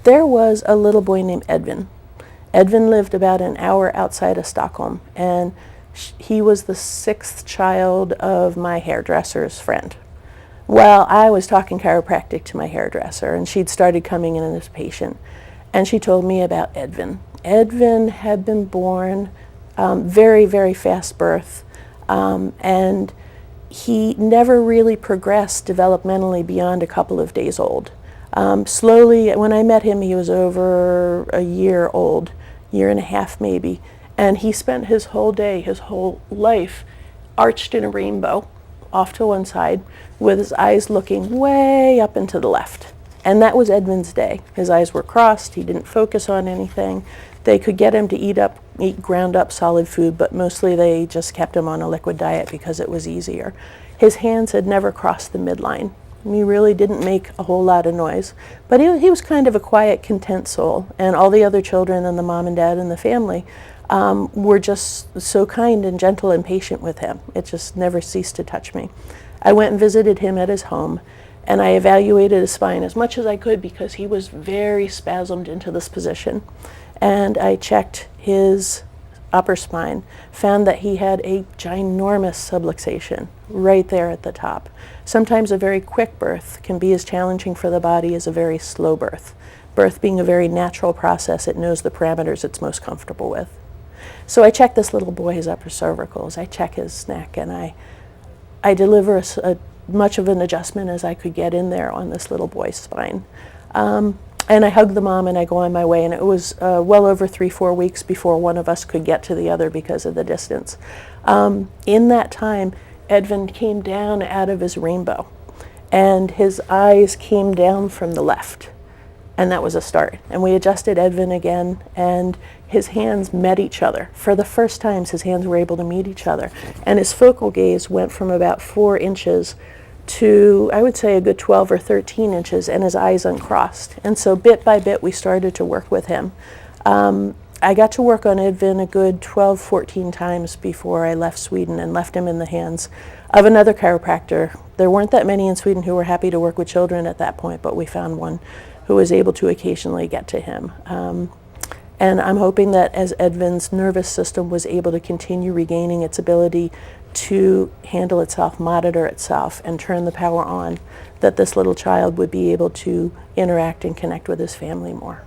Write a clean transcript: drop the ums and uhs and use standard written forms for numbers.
there was a little boy named Edvin. Edvin lived about an hour outside of Stockholm, and he was the 6th child of my hairdresser's friend. Well, I was talking chiropractic to my hairdresser, and she'd started coming in as a patient, and she told me about Edvin. Edvin had been born very, very fast birth, and he never really progressed developmentally beyond a couple of days old. Slowly, when I met him, he was over a year old, year and a half maybe, and he spent his whole day, his whole life, arched in a rainbow off to one side with his eyes looking way up and to the left. And that was Edvin's day. His eyes were crossed, he didn't focus on anything. They could get him to eat ground up solid food, but mostly they just kept him on a liquid diet because it was easier. His hands had never crossed the midline. He really didn't make a whole lot of noise, but he was kind of a quiet, content soul, and all the other children and the mom and dad and the family were just so kind and gentle and patient with him. It just never ceased to touch me. I went and visited him at his home, and I evaluated his spine as much as I could because he was very spasmed into this position. And I checked his upper spine, found that he had a ginormous subluxation right there at the top. Sometimes a very quick birth can be as challenging for the body as a very slow birth. Birth being a very natural process, it knows the parameters it's most comfortable with. So I check this little boy's upper cervicals, I check his neck, and I deliver much of an adjustment as I could get in there on this little boy's spine. And I hug the mom and I go on my way, and it was well over 3-4 weeks before one of us could get to the other because of the distance. In that time, Edvin came down out of his rainbow, and his eyes came down from the left, and that was a start. And we adjusted Edvin again, and his hands met each other. For the first times, his hands were able to meet each other, and his focal gaze went from about 4 inches to, I would say, a good 12 or 13 inches, and his eyes uncrossed. And so bit by bit, we started to work with him. I got to work on Edvin a good 12, 14 times before I left Sweden and left him in the hands of another chiropractor. There weren't that many in Sweden who were happy to work with children at that point, but we found one who was able to occasionally get to him. And I'm hoping that as Edvin's nervous system was able to continue regaining its ability to handle itself, monitor itself, and turn the power on, that this little child would be able to interact and connect with his family more.